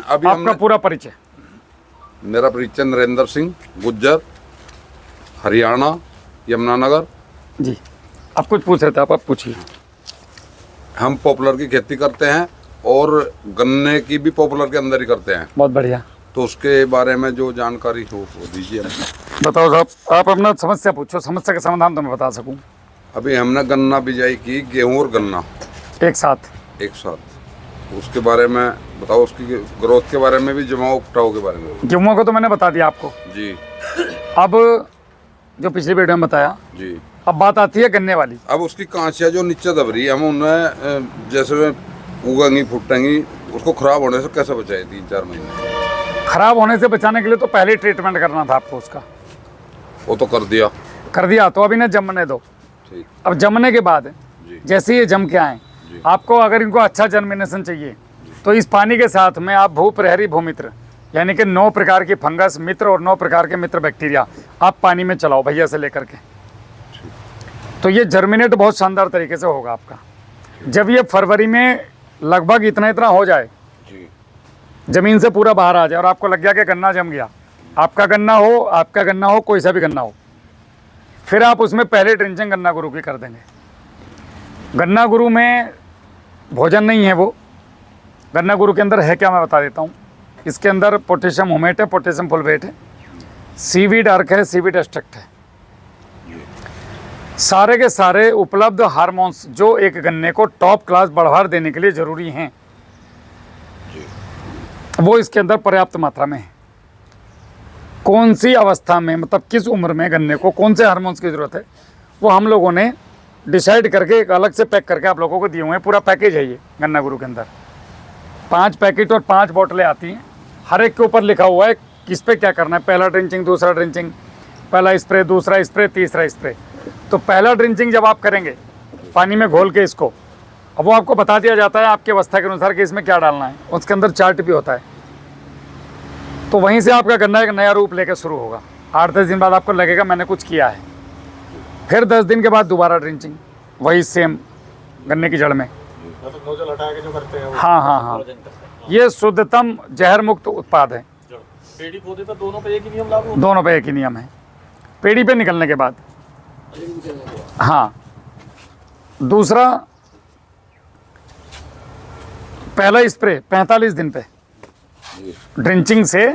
अभी आपका पूरा परिचय। मेरा परिचय नरेंद्र सिंह, गुज्जर, हरियाणा, यमुनानगर। जी, आप कुछ पूछ रहे थे, आप पूछिए। हम पॉपुलर की खेती करते हैं और गन्ने की भी पॉपुलर के अंदर ही करते हैं। बहुत बढ़िया। तो उसके बारे में जो जानकारी हो वो दीजिए। बताओ साहब, आप अपना समस्या पूछो, समस्या का समाधान तो मैं बता सकूं। अभी हमने गन्ना बिजाई की, गेहूं और गन्ना एक साथ। उसके बारे में बताओ, उसकी ग्रोथ के बारे में भी, जमाव उपटाव के बारे में। गेहूं को तो मैंने बता दिया आपको जी। अब जो पिछली वीडियो में बताया जी। अब बात आती है गन्ने वाली। अब उसकी कांचियाँ जो नीचे दब रही है, हम उन्हें जैसे उगेंगी फूटेंगी, उसको खराब होने से कैसे बचाए 3-4 महीने? खराब होने से बचाने के लिए तो पहले ट्रीटमेंट करना था आपको उसका। वो तो कर दिया तो अभी ना जमने दो। ठीक। अब जमने के बाद जी। जैसे ये जम के आए, आपको अगर इनको अच्छा जर्मिनेशन चाहिए तो इस पानी के साथ में आप भूप्रहरी भूमित्र यानी कि 9 प्रकार की फंगस मित्र और 9 प्रकार के मित्र बैक्टीरिया आप पानी में चलाओ भैया से लेकर के। तो ये जर्मिनेट बहुत शानदार तरीके से होगा आपका। जब ये फरवरी में लगभग इतना हो जाए, जमीन से पूरा बाहर आ जाए और आपको लग गया कि गन्ना जम गया, आपका गन्ना हो कोई सा भी गन्ना हो, फिर आप उसमें पहले ड्रिंचिंग गन्ना गुरु की कर देंगे। गन्ना गुरु में भोजन नहीं है, वो गन्ना गुरु के अंदर है क्या मैं बता देता हूँ। इसके अंदर पोटेशियम हुमेट है, पोटेशियम फुलवेट है, सीवीड अर्क है, सीवीड एक्सट्रैक्ट है, सारे के सारे उपलब्ध हार्मोन्स जो एक गन्ने को टॉप क्लास बढ़ावा देने के लिए जरूरी हैं, वो इसके अंदर पर्याप्त मात्रा में है। कौन सी अवस्था में, मतलब किस उम्र में गन्ने को कौन से हार्मोन्स की ज़रूरत है, वो हम लोगों ने डिसाइड करके एक अलग से पैक करके आप लोगों को दिए हुए हैं। पूरा पैकेज है ये गन्ना गुरु के अंदर। 5 पैकेट और 5 बोतलें आती हैं, हर एक के ऊपर लिखा हुआ है किस पे क्या करना है। पहला ड्रिंचिंग, दूसरा ड्रिंचिंग, पहला स्प्रे, दूसरा स्प्रे, तीसरा स्प्रे। तो पहला ड्रिंचिंग जब आप करेंगे पानी में घोल के इसको, अब वो आपको बता दिया जाता है आपकी अवस्था के अनुसार कि इसमें क्या डालना है, उसके अंदर चार्ट भी होता है। तो वहीं से आपका गन्ना एक नया रूप लेकर शुरू होगा। 8-10 दिन बाद आपको लगेगा मैंने कुछ किया है। फिर 10 दिन के बाद दोबारा ड्रिंचिंग, वही सेम गन्ने की जड़ में। नोजल हटा के जो करते हैं वो। हाँ, ये शुद्धतम जहर मुक्त उत्पाद है। पेड़ी पौधे पर दोनों पे एक ही नियम लागू? दोनों पे एक ही नियम है। पेड़ी पे निकलने के बाद, हाँ। दूसरा, पहला स्प्रे 45 दिन पे ड्रिंचिंग से,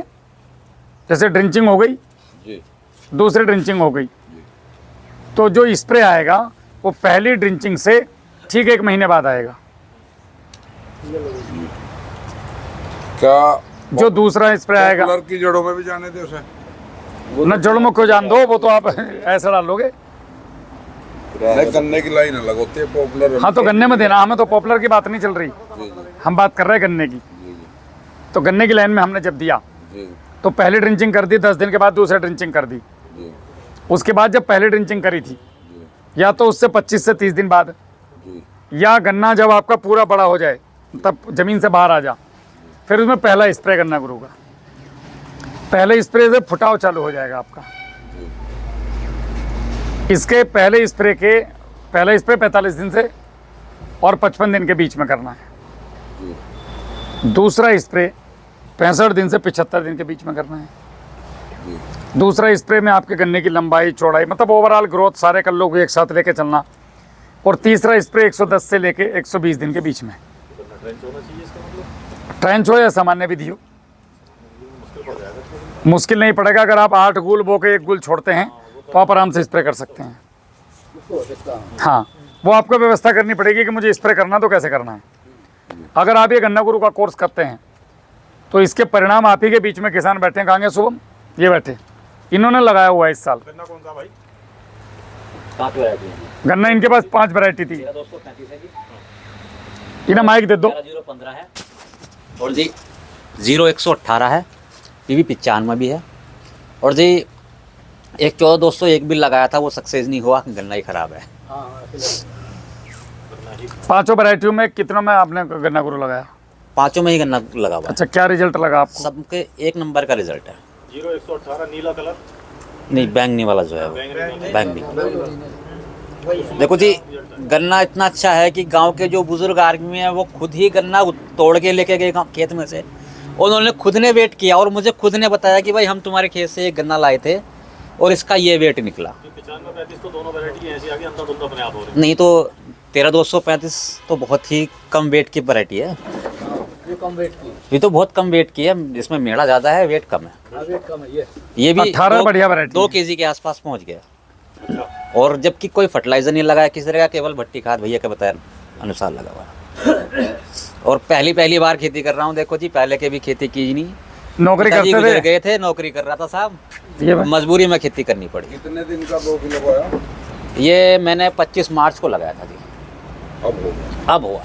जैसे ड्रिंचिंग हो गई, दूसरी ड्रिंचिंग हो गई, तो जो स्प्रे आएगा वो पहली ड्रिंचिंग से ठीक 1 महीने बाद आएगा। क्या जो दूसरा स्प्रे आएगा, पॉपुलर की जड़ों में भी जाने दे उसे? न जड़ में क्यों जान दो, वो तो आप ऐसा डालोगे। नहीं, गन्ने की लाइन अलग होती है, पॉपुलर। हाँ, तो गन्ने में देना, हमें तो पॉपुलर की बात नहीं चल रही, हम बात कर रहे हैं गन्ने की। तो गन्ने की लाइन में हमने जब दिया तो पहली ड्रिंचिंग कर दी, 10 दिन के बाद दूसरी ड्रिंचिंग कर दी। उसके बाद जब पहली ड्रिंचिंग करी थी, या तो उससे 25 से 30 दिन बाद, या गन्ना जब आपका पूरा बड़ा हो जाए तब जमीन से बाहर आ जा, फिर उसमें पहला स्प्रे गन्ना गुरु का। पहले स्प्रे से फुटाव चालू हो जाएगा आपका। इसके पहला स्प्रे 45 दिन से और 55 दिन के बीच में करना है। दूसरा स्प्रे 65 दिन से 75 दिन के बीच में करना है। दूसरा स्प्रे में आपके गन्ने की लंबाई, चौड़ाई, मतलब ओवरऑल ग्रोथ सारे कर लोग एक साथ लेके चलना। और तीसरा स्प्रे 110 से लेके 120 दिन के बीच में। ट्रेंच हो या सामान्य विधि हो, मुश्किल नहीं पड़ेगा। अगर आप 8 गुल बो के 1 गुल छोड़ते हैं तो आप आराम से स्प्रे कर सकते हैं। हाँ, वो आपको व्यवस्था करनी पड़ेगी कि मुझे स्प्रे करना तो कैसे करना है। अगर आप ये गन्ना गुरु का कोर्स करते हैं तो इसके परिणाम आप ही के बीच में किसान बैठे हैं, कहेंगे शुभम ये बैठे, इन्होंने लगाया हुआ है इस साल गन्ना। कौन सा भाई? 5 वैरायटी है गन्ना, इनके पास 5 वैरायटी थी। 235 है जी, इन्हें माइक दे दो। 015 है और जी 0118 है, PB 95 भी है। और जी एक 14201 भी लगाया था, वो सक्सेस नहीं हुआ, गन्ना ही खराब है। पांचों वैरायटियों में कितनों में आपने गन्ना गुरु लगाया? 5 में ही गन्ना लगा हुआ है। अच्छा, क्या रिजल्ट लगा आपको? सबके 1 नंबर का रिजल्ट है। 0118 नीला कलर नहीं, बैंगनी वाला जो है वो बैंगनी। देखो जी, गन्ना इतना अच्छा है कि गांव के जो बुजुर्ग आदमी हैं वो खुद ही गन्ना तोड़ के लेके गए खेत में से, उन्होंने खुद ने वेट किया और मुझे खुद ने बताया कि भाई हम तुम्हारे खेत से एक गन्ना लाए थे और इसका ये वेट निकला। 95-35 तो दोनों वैरायटी ऐसी आ गई, अंदर धुंध अपने आप हो रही नहीं तो 13235 तो बहुत ही कम वेट की वैरायटी है। ये कम वेट की, ये तो बहुत कम वेट की है, जिसमें मेड़ा ज़्यादा है, वेट कम है। वेट कम है ये भी 18 बढ़िया वैरायटी 2 kg के आसपास पहुंच गया। और जबकि कोई फर्टिलाइजर नहीं लगाया किसी तरह का, केवल भट्टी खाद भैया के बताया अनुसार लगा हुआ है। और पहली बार खेती कर रहा हूँ। देखो जी, पहले के भी खेती की नहीं, नौकरी पिताजी करते गुजर थे गए थे, नौकरी कर रहा था साहब, ये भाई। मजबूरी में खेती करनी पड़ी। कितने दिन का 2 किलो आया? ये मैंने 25 मार्च को लगाया था जी, अब होगा अब हुआ।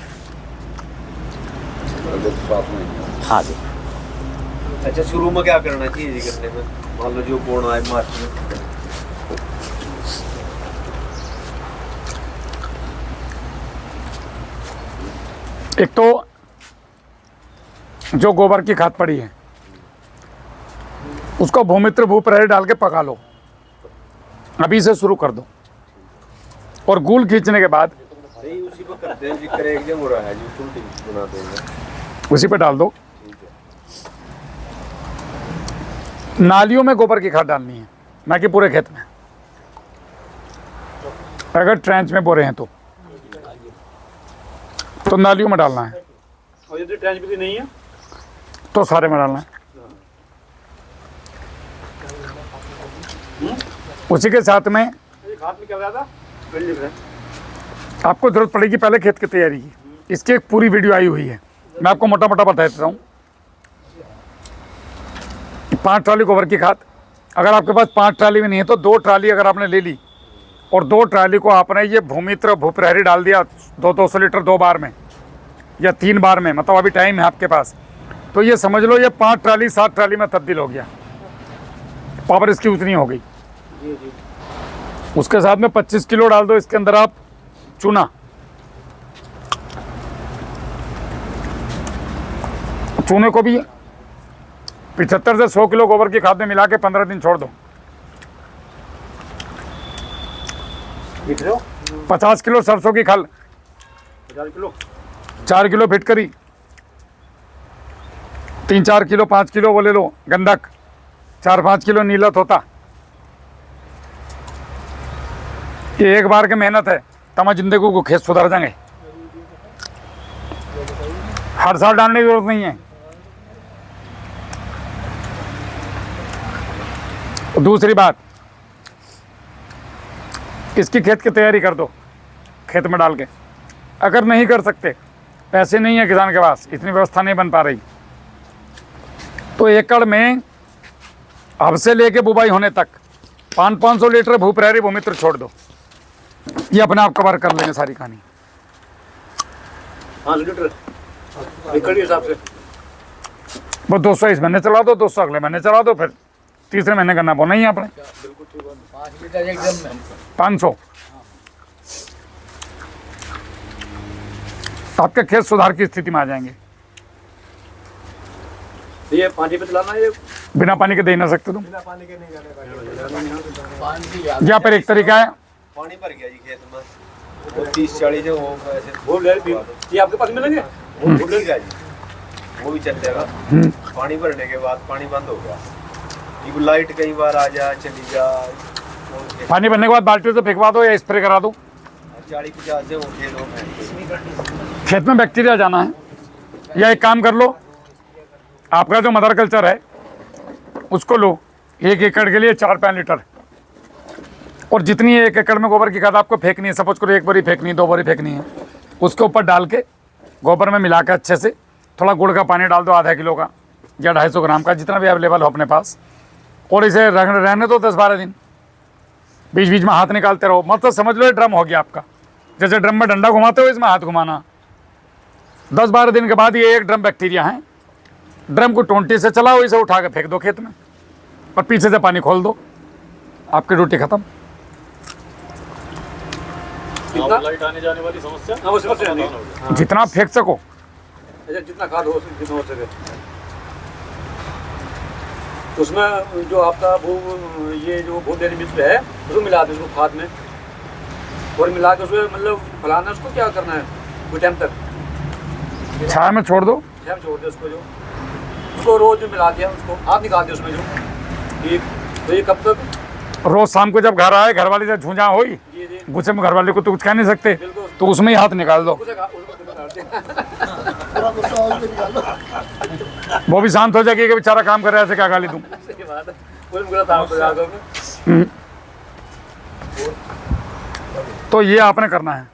लगभग 7 महीने। हाँ जी। अच्छा, शुरू में क्या करना चाहिए जी करने में? मान लो जो कोण आए मार्च में, एक तो जो गोबर की खाद पड़ी है उसको भूमित्र भूप्रहरी डाल के पका लो, अभी से शुरू कर दो। और गूल खींचने के बाद नहीं उसी पर करते हैं जी, करे एकदम हो रहा है जी, उल्टी बना देंगे। उसी पे डाल दो। नालियों में गोबर की खाद डालनी है, ना कि पूरे खेत में। अगर ट्रेंच में बोरे हैं तो नालियों में डालना है, और यदि ट्रेंच भी नहीं है तो सारे में डालना है। उसी के साथ में ये खाद में क्या हो जाता है? आपको जरूरत पड़ेगी पहले खेत की तैयारी की। इसकी एक पूरी वीडियो आई हुई है, मैं आपको मोटा मोटा बता देता हूँ। 5 ट्राली गोबर की खाद, अगर आपके पास 5 ट्राली भी नहीं है तो 2 ट्राली अगर आपने ले ली और 2 ट्राली को आपने ये भूमित्र भूप्रहरी डाल दिया 200 लीटर 2 बार में या 3 बार में, मतलब अभी टाइम है आपके पास, तो ये समझ लो ये 5 ट्राली 7 ट्राली में तब्दील हो गया। पावर इसकी उतनी हो गई। उसके साथ में 25 किलो डाल दो इसके अंदर आप चूना। चूने को भी 75 से 100 किलो गोबर की खाद में मिला के 15 दिन छोड़ दो। 50 किलो सरसों की खल, 4 किलो फिटकरी, 3-4 किलो 5 किलो वो ले लो गंधक, 4-5 किलो नीला तोता। ये एक बार की मेहनत है, तमा जिंदगी को खेत सुधर जाएंगे। हर साल डालने की जरूरत नहीं है। दूसरी बात, इसकी खेत की तैयारी कर दो खेत में डाल के। अगर नहीं कर सकते, पैसे नहीं है किसान के पास, इतनी व्यवस्था नहीं बन पा रही, तो एकड़ में अब से लेके बुवाई होने तक 500 लीटर भूप्रहरी भूमित्र छोड़ दो। ये अपने आप कवर कर लेंगे सारी कहानी। 5 लीटर एकड़ के हिसाब से वो 200 इस महीने चला दो, 200 अगले महीने चला दो, फिर तीसरे महीने करना बोना ही है आपने। 5 लीटर एकदम में 500 आपके खेत सुधार की स्थिति में आ जाएंगे। ये पानी पे चलाना है, ये बिना पानी के दे नहीं सकते तुम। पानी के नहीं या फिर एक तरीका है, पानी भर गया जी खेत में, वो 30-40 जो वो ऐसे वो ले ये आपके पास मिलेंगे। वो भूल गया जी, वो भी चल जाएगा। पानी भरने के बाद पानी बंद हो गया, ये लाइट कई बार आ जा चली जा, पानी भरने के बाद बाल्टी से फेंकवा दो या स्प्रे करा दो। 40-50 से वो खेत में खेत में बैक्टीरिया जाना है। या एक काम कर लो, आपका जो मदर कल्चर है उसको लो, 1 एकड़ के लिए 4-5 लीटर, और जितनी 1 एकड़ में गोबर की खाद आपको फेंकनी है, सपोज करो 1 बोरी फेंकनी है, 2 बोरी फेंकनी है, उसके ऊपर डाल के गोबर में मिला के अच्छे से थोड़ा गुड़ का पानी डाल दो, आधा किलो का या 250 ग्राम का, जितना भी अवेलेबल हो अपने पास, और इसे रहने दो 10-12 दिन। बीच बीच में हाथ निकालते रहो, मतलब समझ लो ये ड्रम हो गया आपका। जैसे ड्रम में डंडा घुमाते हो, इसमें हाथ घुमाना। 10-12 दिन के बाद ये 1 ड्रम बैक्टीरिया है, ड्रम को टोंटी से चलाओ, इसे उठा के फेंक दो खेत में और पीछे से पानी खोल दो, आपकी ड्यूटी खत्म। लाइट आने जाने वाली समस्या वो समस्या नहीं होगी। जितना आप फेंक सको। अच्छा, जितना खाद हो जितना हो सके, तो उसमें जो आपका वो ये जो भूत देने मिश्र है उसको मिला दो, उसको खाद में और मिला के उसमें मतलब फलाना, उसको क्या करना है कुछ टाइम तक छाया में छोड़ दो, टाइम छोड़ दे उसको, जो उसको रोज मिला दिया, उसको आप निकाल दिया उसमें जो ठीक। तो ये कब तक? रोज शाम को जब घर आए, घर वाली से झूझा हुई जी जी गुस्से में, घर वाले को तो कुछ कह नहीं सकते, बिल्कुल। तो उसमें ही हाथ निकाल दो, उसे निकाल दिया। वो भी शांत हो जाएगी कि बेचारा काम कर रहा है, ऐसे क्या गाली दूं। सही बात है। कोई मुकरा था आपको याद होगा। तो ये आपने करना है।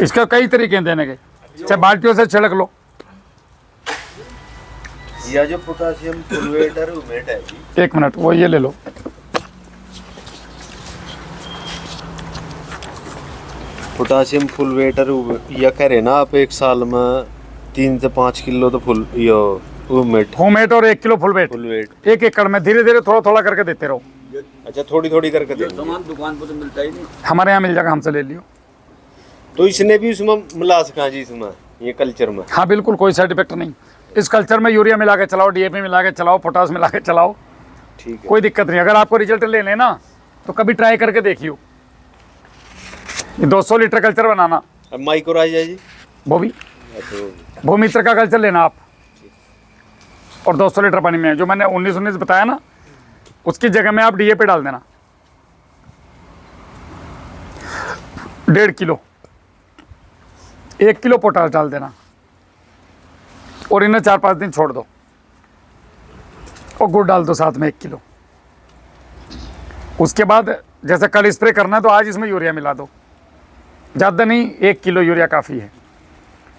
इसका कई तरीके हैं देने के, चाहे बाल्टियों से छिड़क लो। या जो पोटासियम फुलवेट और उमेट है जी, 1 मिनट, वो ये ले लो। पोटासियम फुलवेट और या कह रहे ना आप, एक साल में 3 से 5 किलो तो फुल यो उमेट होमेट और 1 किलो फुलवेट फुलवेट 1 एकड़ में धीरे धीरे थोड़ा थोड़ा करके देते रहो। अच्छा, थोड़ी थोड़ी करके देंगे। सामान दुकान पर तो मिलता ही नहीं। हमारे यहाँ मिल जाएगा, हमसे ले लियो। तो इसने भी उसमें मिला सका जी, इसमें ये कल्चर में? हाँ बिल्कुल, कोई साइड इफेक्ट नहीं। इस कल्चर में यूरिया मिला के चलाओ, डीएपी मिला के चलाओ, पोटास मिला के चलाओ, ठीक है। कोई दिक्कत नहीं। अगर आपको रिजल्ट लेने ना, तो कभी ट्राई करके देखियो। ये 200 लीटर कल्चर बनाना, अब माइक्रोराइजा जी, वो भी अच्छा, भूमित्र का कल्चर लेना आप, और 200 लीटर पानी में, जो मैंने 19 बताया ना, उसकी जगह में आप डीएपी डाल देना 1.5 किलो, 1 किलो पोटास डाल देना, और इन्हें 4-5 दिन छोड़ दो, और गुड़ डाल दो साथ में 1 किलो। उसके बाद जैसे कल स्प्रे करना है तो आज इसमें यूरिया मिला दो, ज़्यादा नहीं, 1 किलो यूरिया काफ़ी है।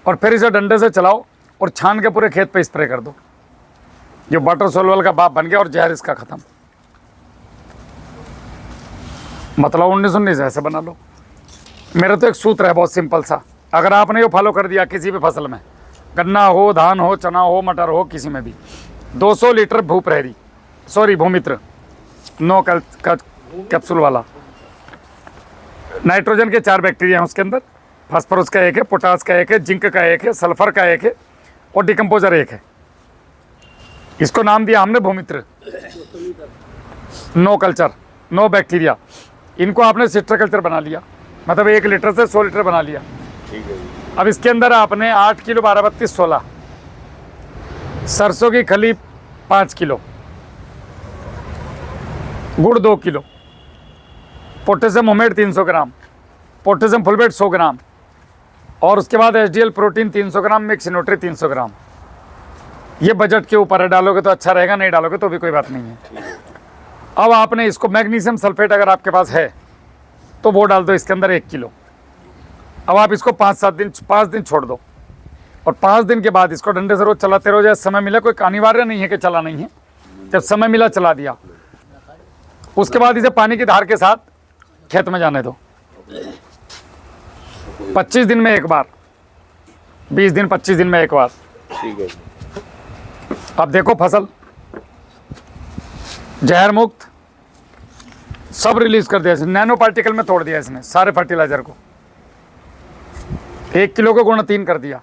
और फिर इसे डंडे से चलाओ और छान के पूरे खेत पे स्प्रे कर दो। जो वाटर सोलवल का बाप बन गया और जहर इसका ख़त्म। मतलब 19 ऐसे बना लो। मेरा तो एक सूत्र है बहुत सिंपल सा, अगर आपने ये फॉलो कर दिया किसी भी फसल में, गन्ना हो, धान हो, चना हो, मटर हो, किसी में भी, 200 लीटर भूमित्र 9 कैप्सूल वाला, नाइट्रोजन के 4 बैक्टीरिया हैं उसके अंदर, फास्फोरस का 1 है, पोटास का 1 है, जिंक का 1 है, सल्फर का 1 है, और डिकम्पोजर 1 है। इसको नाम दिया हमने भूमित्र। 9 कल्चर, 9 बैक्टीरिया, इनको आपने सिस्टर कल्चर बना लिया, मतलब 1 लीटर से 100 लीटर बना लिया। ठीक है जी। अब इसके अंदर आपने 8 किलो 12-32-16 सरसों की खली 5 किलो, गुड़ 2 किलो, पोटेशियम होमेट 300 ग्राम, पोटेशियम फुलवेट 100 ग्राम, और उसके बाद एचडीएल प्रोटीन 300 ग्राम, मिक्स न्यूट्री 300 ग्राम। ये बजट के ऊपर है, डालोगे तो अच्छा रहेगा, नहीं डालोगे तो भी कोई बात नहीं है। अब आपने इसको मैग्नीशियम सल्फेट अगर आपके पास है तो वो डाल दो इसके अंदर 1 किलो। अब आप इसको 5 दिन छोड़ दो, और 5 दिन के बाद इसको डंडे से रोज चलाते रहो, जैसे समय मिला। कोई अनिवार्य नहीं है कि चला नहीं है, जब समय मिला चला दिया। उसके बाद इसे पानी की धार के साथ खेत में जाने दो, 25 दिन में एक बार, 20 दिन 25 दिन में एक बार। ठीक है जी। अब देखो फसल जहर मुक्त, सब रिलीज कर दिया, नैनो पार्टिकल में तोड़ दिया इसने सारे फर्टिलाइजर को। 1 किलो को गुणा 3 कर दिया,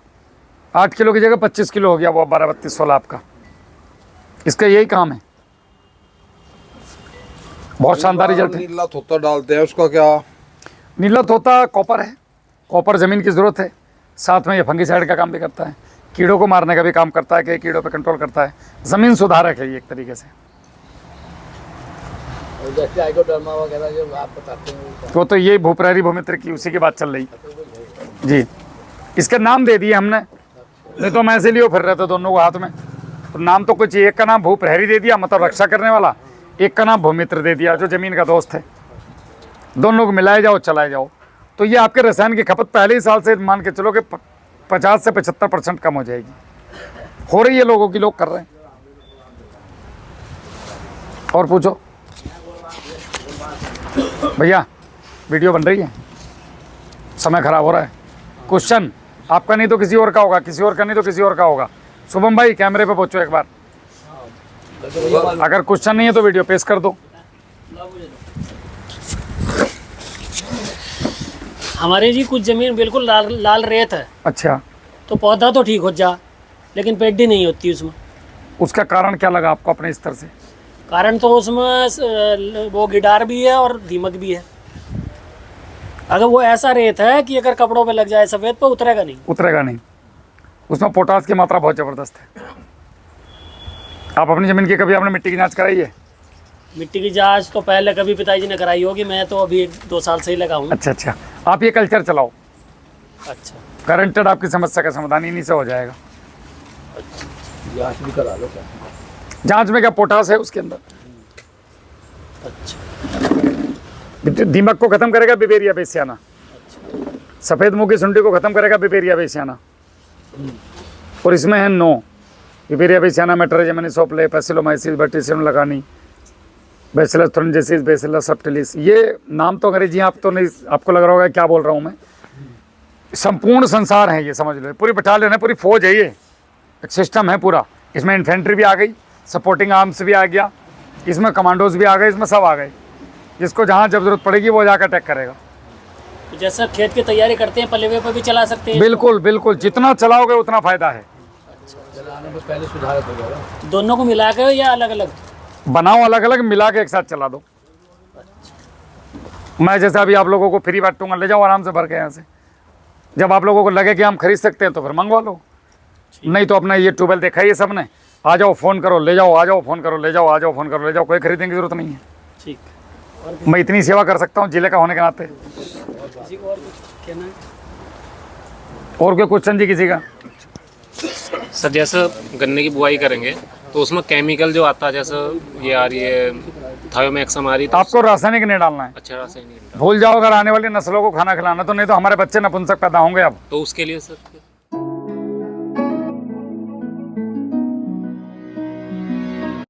8 किलो की जगह 25 किलो हो गया वो 12-32-16 आपका। इसका यही काम है, बहुत शानदार रिजल्ट है। नीला थोता डालते हैं, उसका क्या? नीला तोता कॉपर है, कॉपर ज़मीन की ज़रूरत है, साथ में ये फंगीसाइड का काम भी करता है, कीड़ों को मारने का भी काम करता है, कि कीड़ों पे कंट्रोल करता है, ज़मीन सुधारक है ये एक तरीके से। जैसे आइकोडर्मा वगैरह जो आप बताते हैं वो तो ये भूप्रहरी भूमित्र की उसी की बात चल रही जी। इसका नाम दे दिए हमने, नहीं तो हम ऐसे लिए फिर रहे थे दोनों को हाथ में। तो नाम तो कुछ, एक का नाम भूप्रहरी दे दिया, मतलब रक्षा करने वाला, एक का नाम भूमित्र दे दिया, जो ज़मीन का दोस्त है। दोनों को मिलाए जाओ, चलाए जाओ, तो ये आपके रसायन की खपत पहले ही साल से मान के चलो कि 50 से 75% कम हो जाएगी। हो रही है लोगों की, लोग कर रहे हैं। और पूछो भैया, वीडियो बन रही है, समय खराब हो रहा है। क्वेश्चन आपका नहीं तो किसी और का होगा, किसी और का नहीं तो किसी और का होगा। शुभम भाई कैमरे पे पहुंचो एक बार, अगर क्वेश्चन नहीं है तो वीडियो पेश कर दो। हमारे जी कुछ जमीन बिल्कुल लाल रेत है, अच्छा, तो पौधा तो ठीक हो जा, लेकिन पेडी नहीं होती उसमें। उसका कारण क्या लगा आपको अपने स्तर से? कारण तो उसमें वो गिडार भी है और दीमक भी है। अगर वो ऐसा रेत है कि अगर कपड़ों पे लग जाए सफ़ेद, तो उतरेगा नहीं। उतरेगा नहीं, उसमें पोटास की मात्रा बहुत ज़बरदस्त है। आप अपनी ज़मीन की कभी आपने मिट्टी की जांच कराई है? मिट्टी की जांच तो पहले कभी पिताजी ने कराई होगी, मैं तो अभी 2 साल से ही लगा हूँ। अच्छा अच्छा, आप ये कल्चर चलाओ, अच्छा, गारंटेड आपकी समस्या का समाधान इन्हीं से हो जाएगा। जांच भी करा लो क्या? जांच में क्या पोटास है उसके अंदर, अच्छा, दीमक को खत्म करेगा बिवेरिया बेसियाना, सफ़ेद मुंह की सुंडी को खत्म करेगा बिवेरिया बेसियाना, और इसमें है 9 बिवेरिया बेसियाना, मेट्रोजेमिनी सोपले, पैसिलोमाइसिस, वर्टिसियम लगानी, बैसिलस थ्रोन्जिसिस, बैसिलस सबटिलिस। ये नाम तो अंग्रेजी आप तो नहीं, आपको लग रहा होगा क्या बोल रहा हूँ मैं। संपूर्ण संसार है ये, समझ लो, पूरी बटालियन है, पूरी फौज है, ये एक सिस्टम है पूरा। इसमें इन्फेंट्री भी आ गई, सपोर्टिंग आर्म्स भी आ गया, इसमें कमांडोज भी आ गए, इसमें सब आ गए। जिसको जहाँ जब जरूरत पड़ेगी वो जाकर अटैक करेगा। तो जैसा खेत की तैयारी करते हैं पले हुए पर भी चला सकते हैं? बिल्कुल बिल्कुल, जितना चलाओगे उतना फायदा है। चलाने में पहले सुधार हो जाएगा। दोनों को मिला के या अलग अलग? बनाओ अलग अलग, मिला के एक साथ चला दो। मैं जैसे अभी आप लोगों को फ्री बांटूंगा, ले जाओ आराम से भर के यहाँ से। जब आप लोगों को लगे कि हम खरीद सकते हैं तो फिर मंगवा लो, नहीं तो अपना ये ट्यूबवेल देखा ही है सबने, आ जाओ फ़ोन करो ले जाओ, आ जाओ फ़ोन करो ले जाओ, आ जाओ फ़ोन करो ले जाओ, कोई खरीदने की ज़रूरत नहीं है। ठीक। मैं इतनी सेवा कर सकता हूँ जिले का होने के नाते। किसी को और कुछ कहना है? और कोई क्वेश्चन जी किसी का? सर जैसे गन्ने की बुआई करेंगे तो उसमें केमिकल जो आता है, जैसे ये आ रही है थायोमैक्सम आ रही है, तो आपको रासायनिक नहीं डालना है, अच्छा रासायनिक भूल जाओ। अगर आने वाली नस्लों को खाना खिलाना तो, नहीं तो हमारे बच्चे नपुंसक पैदा होंगे अब। तो उसके लिए सर